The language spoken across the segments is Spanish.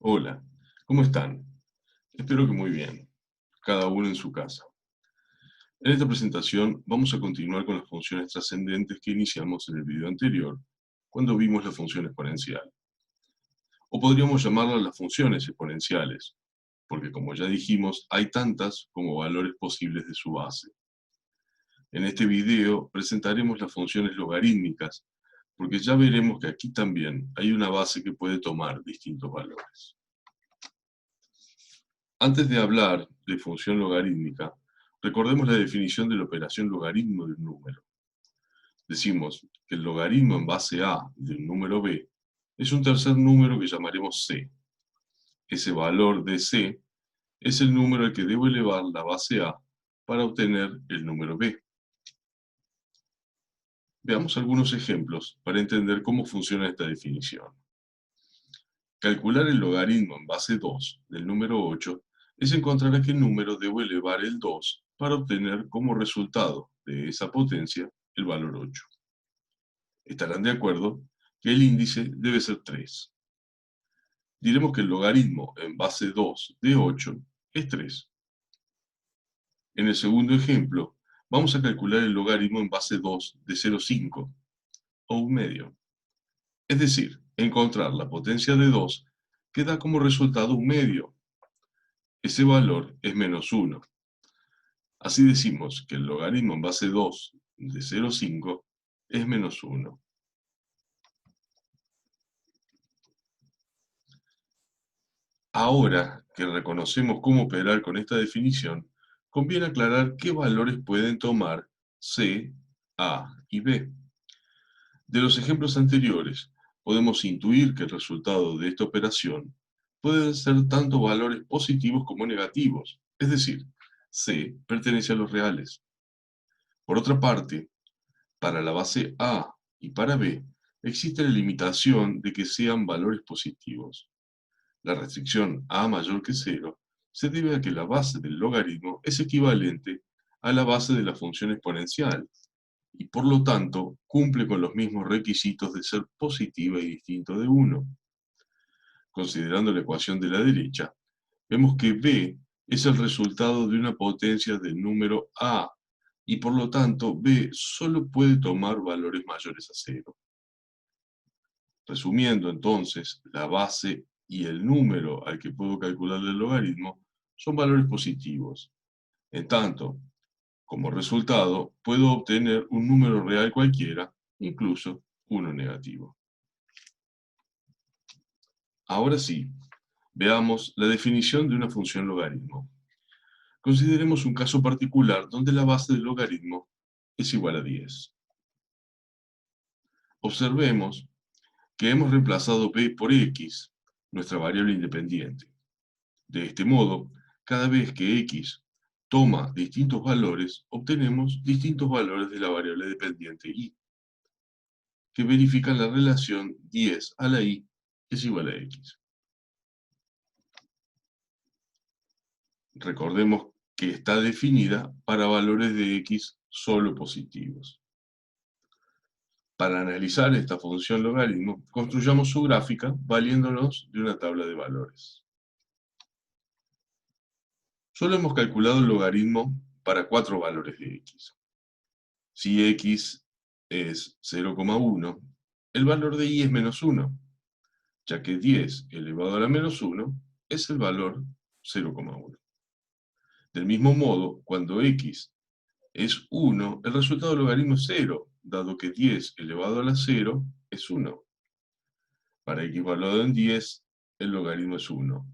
Hola, ¿cómo están? Espero que muy bien, cada uno en su casa. En esta presentación vamos a continuar con las funciones trascendentes que iniciamos en el video anterior, cuando vimos la función exponencial. O podríamos llamarlas las funciones exponenciales, porque como ya dijimos, hay tantas como valores posibles de su base. En este video presentaremos las funciones logarítmicas, porque ya veremos que aquí también hay una base que puede tomar distintos valores. Antes de hablar de función logarítmica, recordemos la definición de la operación logaritmo de un número. Decimos que el logaritmo en base a de un número b es un tercer número que llamaremos c. Ese valor de c es el número al que debo elevar la base a para obtener el número b. Veamos algunos ejemplos para entender cómo funciona esta definición. Calcular el logaritmo en base 2 del número 8 es encontrar a qué número debo elevar el 2 para obtener como resultado de esa potencia el valor 8. Estarán de acuerdo que el índice debe ser 3. Diremos que el logaritmo en base 2 de 8 es 3. En el segundo ejemplo, vamos a calcular el logaritmo en base 2 de 0,5 o un medio. Es decir, encontrar la potencia de 2 que da como resultado un medio. Ese valor es menos 1. Así decimos que el logaritmo en base 2 de 0,5 es menos 1. Ahora que reconocemos cómo operar con esta definición, conviene aclarar qué valores pueden tomar C, A y B. De los ejemplos anteriores, podemos intuir que el resultado de esta operación pueden ser tanto valores positivos como negativos, es decir, C pertenece a los reales. Por otra parte, para la base A y para B, existe la limitación de que sean valores positivos. La restricción A mayor que 0 se debe a que la base del logaritmo es equivalente a la base de la función exponencial y por lo tanto cumple con los mismos requisitos de ser positiva y distinto de 1. Considerando la ecuación de la derecha, vemos que B es el resultado de una potencia del número A y por lo tanto B solo puede tomar valores mayores a 0. Resumiendo entonces, la base y el número al que puedo calcular el logaritmo son valores positivos. En tanto, como resultado, puedo obtener un número real cualquiera, incluso uno negativo. Ahora sí, veamos la definición de una función logaritmo. Consideremos un caso particular donde la base del logaritmo es igual a 10. Observemos que hemos reemplazado b por x, nuestra variable independiente. De este modo, cada vez que x toma distintos valores, obtenemos distintos valores de la variable dependiente y, que verifican la relación 10 a la y es igual a x. Recordemos que está definida para valores de x solo positivos. Para analizar esta función logaritmo, construyamos su gráfica valiéndonos de una tabla de valores. Solo hemos calculado el logaritmo para 4 valores de x. Si x es 0,1, el valor de y es menos 1, ya que 10 elevado a la menos 1 es el valor 0,1. Del mismo modo, cuando x es 1, el resultado del logaritmo es 0, dado que 10 elevado a la 0 es 1. Para x valuado en 10, el logaritmo es 1.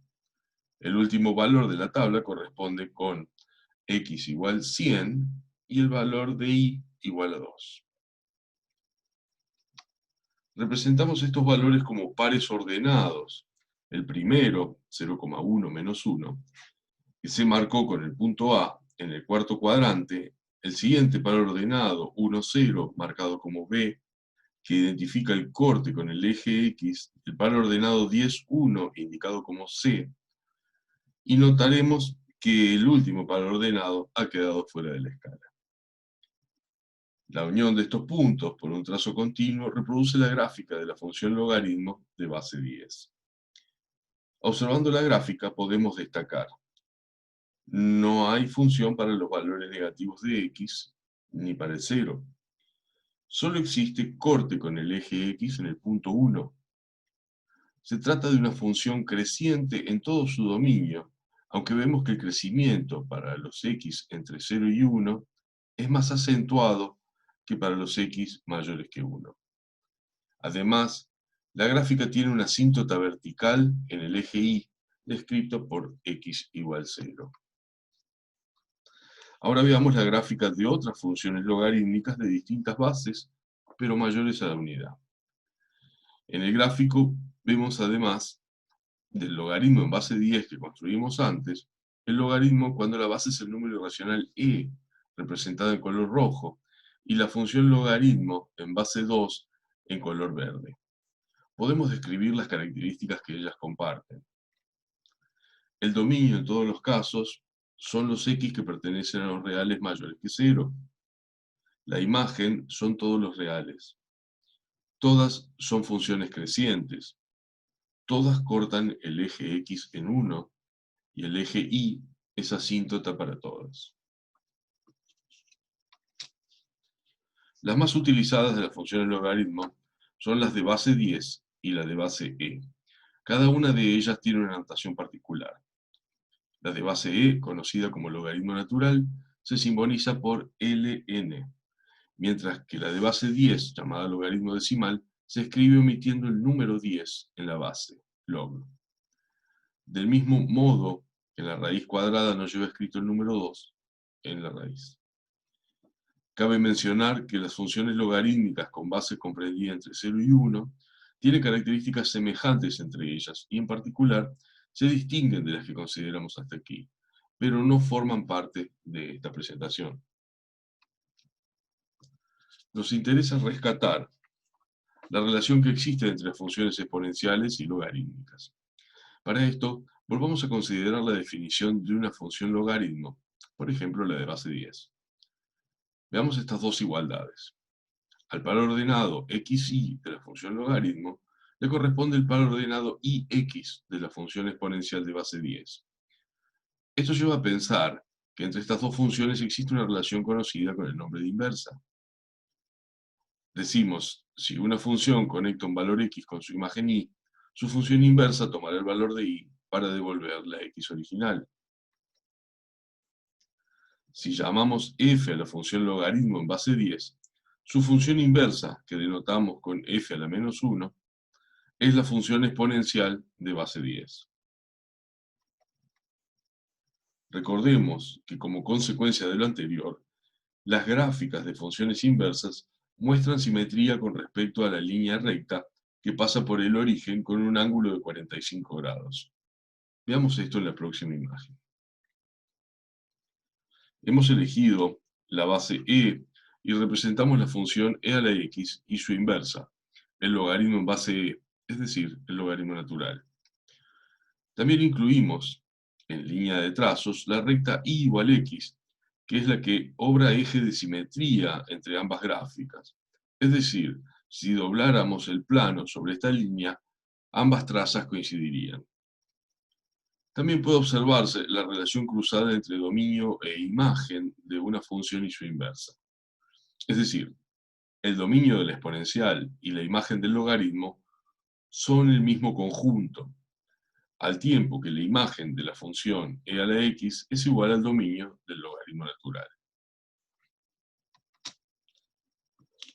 El último valor de la tabla corresponde con x igual 100 y el valor de y igual a 2. Representamos estos valores como pares ordenados. El primero, 0,1 menos 1, que se marcó con el punto A en el cuarto cuadrante. El siguiente par ordenado, 1, 0, marcado como B, que identifica el corte con el eje X. El par ordenado 10, 1, indicado como C. Y notaremos que el último par ordenado ha quedado fuera de la escala. La unión de estos puntos por un trazo continuo reproduce la gráfica de la función logaritmo de base 10. Observando la gráfica podemos destacar: no hay función para los valores negativos de x, ni para el 0. Solo existe corte con el eje x en el punto 1. Se trata de una función creciente en todo su dominio, aunque vemos que el crecimiento para los x entre 0 y 1 es más acentuado que para los x mayores que 1. Además, la gráfica tiene una asíntota vertical en el eje y, descrito por x igual 0. Ahora veamos la gráfica de otras funciones logarítmicas de distintas bases, pero mayores a la unidad. En el gráfico vemos, además del logaritmo en base 10 que construimos antes, el logaritmo cuando la base es el número irracional e, representada en color rojo, y la función logaritmo en base 2 en color verde. Podemos describir las características que ellas comparten. El dominio en todos los casos son los x que pertenecen a los reales mayores que 0. La imagen son todos los reales. Todas son funciones crecientes. Todas cortan el eje x en 1 y el eje y es asíntota para todas. Las más utilizadas de las funciones logaritmo son las de base 10 y la de base e. Cada una de ellas tiene una notación particular. La de base e, conocida como logaritmo natural, se simboliza por ln, mientras que la de base 10, llamada logaritmo decimal, se escribe omitiendo el número 10 en la base, log. Del mismo modo que la raíz cuadrada no lleva escrito el número 2 en la raíz. Cabe mencionar que las funciones logarítmicas con base comprendida entre 0 y 1 tienen características semejantes entre ellas y en particular se distinguen de las que consideramos hasta aquí, pero no forman parte de esta presentación. Nos interesa rescatar la relación que existe entre las funciones exponenciales y logarítmicas. Para esto, volvamos a considerar la definición de una función logaritmo, por ejemplo la de base 10. Veamos estas dos igualdades. Al par ordenado xy de la función logaritmo le corresponde el par ordenado ix de la función exponencial de base 10. Esto lleva a pensar que entre estas dos funciones existe una relación conocida con el nombre de inversa. Decimos, si una función conecta un valor x con su imagen y, su función inversa tomará el valor de y para devolver la x original. Si llamamos f a la función logaritmo en base 10, su función inversa, que denotamos con f a la menos 1, es la función exponencial de base 10. Recordemos que como consecuencia de lo anterior, las gráficas de funciones inversas muestran simetría con respecto a la línea recta que pasa por el origen con un ángulo de 45 grados. Veamos esto en la próxima imagen. Hemos elegido la base e y representamos la función e a la x y su inversa, el logaritmo en base e, es decir, el logaritmo natural. También incluimos, en línea de trazos, la recta y igual x, que es la que obra eje de simetría entre ambas gráficas. Es decir, si dobláramos el plano sobre esta línea, ambas trazas coincidirían. También puede observarse la relación cruzada entre dominio e imagen de una función y su inversa. Es decir, el dominio de la exponencial y la imagen del logaritmo son el mismo conjunto, al tiempo que la imagen de la función e a la x es igual al dominio del logaritmo natural.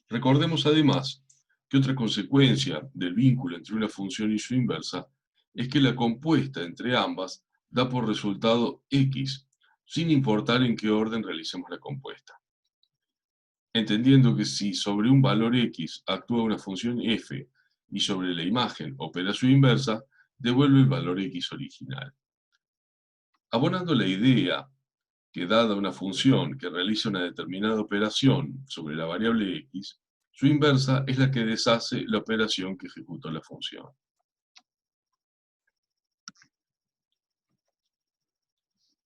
Recordemos además que otra consecuencia del vínculo entre una función y su inversa es que la compuesta entre ambas da por resultado x, sin importar en qué orden realicemos la compuesta. Entendiendo que si sobre un valor x actúa una función f y sobre la imagen opera su inversa, devuelve el valor x original. Abonando la idea que dada una función que realiza una determinada operación sobre la variable x, su inversa es la que deshace la operación que ejecutó la función.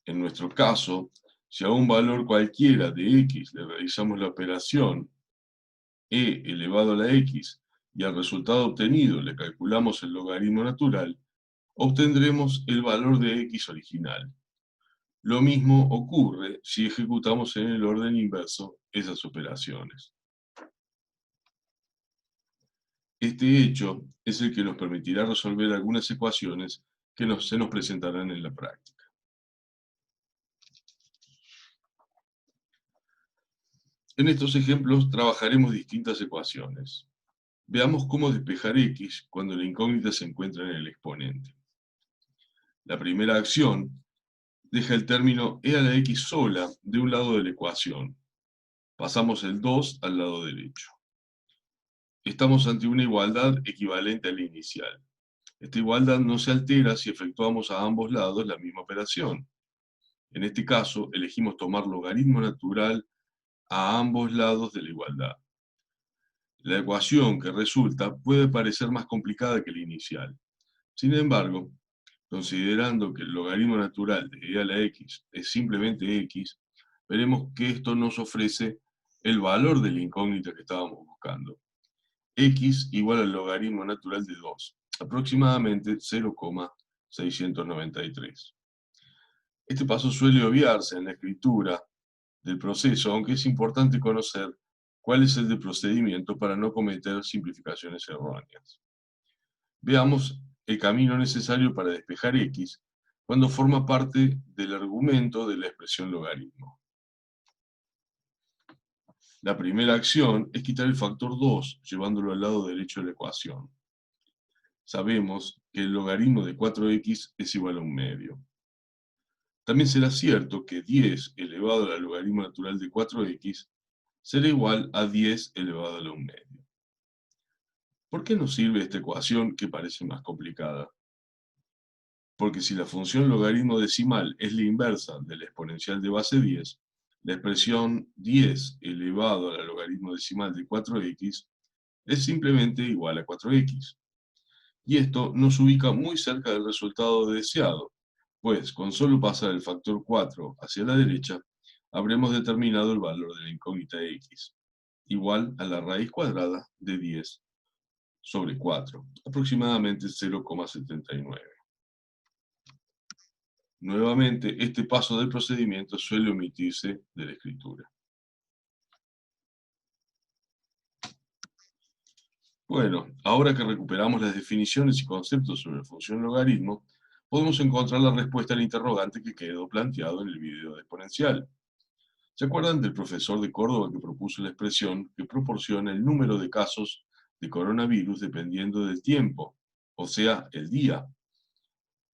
En nuestro caso, si a un valor cualquiera de x le realizamos la operación e elevado a la x y al resultado obtenido le calculamos el logaritmo natural, obtendremos el valor de x original. Lo mismo ocurre si ejecutamos en el orden inverso esas operaciones. Este hecho es el que nos permitirá resolver algunas ecuaciones que se nos presentarán en la práctica. En estos ejemplos trabajaremos distintas ecuaciones. Veamos cómo despejar x cuando la incógnita se encuentra en el exponente. La primera acción deja el término e a la x sola de un lado de la ecuación. Pasamos el 2 al lado derecho. Estamos ante una igualdad equivalente a la inicial. Esta igualdad no se altera si efectuamos a ambos lados la misma operación. En este caso, elegimos tomar logaritmo natural a ambos lados de la igualdad. La ecuación que resulta puede parecer más complicada que la inicial. Sin embargo, considerando que el logaritmo natural de e a la x es simplemente x, veremos que esto nos ofrece el valor de la incógnita que estábamos buscando. X igual al logaritmo natural de 2, aproximadamente 0,693. Este paso suele obviarse en la escritura del proceso, aunque es importante conocer cuál es el de procedimiento para no cometer simplificaciones erróneas. Veamos el camino necesario para despejar x cuando forma parte del argumento de la expresión logaritmo. La primera acción es quitar el factor 2, llevándolo al lado derecho de la ecuación. Sabemos que el logaritmo de 4x es igual a 1/2. También será cierto que 10 elevado al logaritmo natural de 4x será igual a 10 elevado a la 1/2. ¿Por qué nos sirve esta ecuación que parece más complicada? Porque si la función logaritmo decimal es la inversa de la exponencial de base 10, la expresión 10 elevado al logaritmo decimal de 4x es simplemente igual a 4x. Y esto nos ubica muy cerca del resultado deseado, pues con solo pasar el factor 4 hacia la derecha, habremos determinado el valor de la incógnita x, igual a la raíz cuadrada de 10 sobre 4, aproximadamente 0,79. Nuevamente, este paso del procedimiento suele omitirse de la escritura. Bueno, ahora que recuperamos las definiciones y conceptos sobre la función logaritmo, podemos encontrar la respuesta al interrogante que quedó planteado en el video de exponencial. ¿Se acuerdan del profesor de Córdoba que propuso la expresión que proporciona el número de casos de coronavirus dependiendo del tiempo, o sea, el día?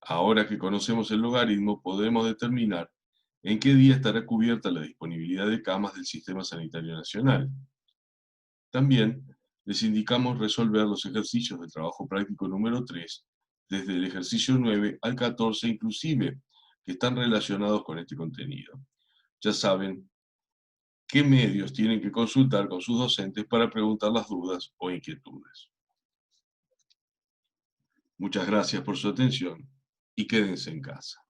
Ahora que conocemos el logaritmo, podemos determinar en qué día estará cubierta la disponibilidad de camas del Sistema Sanitario Nacional. También les indicamos resolver los ejercicios de trabajo práctico número 3, desde el ejercicio 9 al 14 inclusive, que están relacionados con este contenido. Ya saben qué medios tienen que consultar con sus docentes para preguntar las dudas o inquietudes. Muchas gracias por su atención y quédense en casa.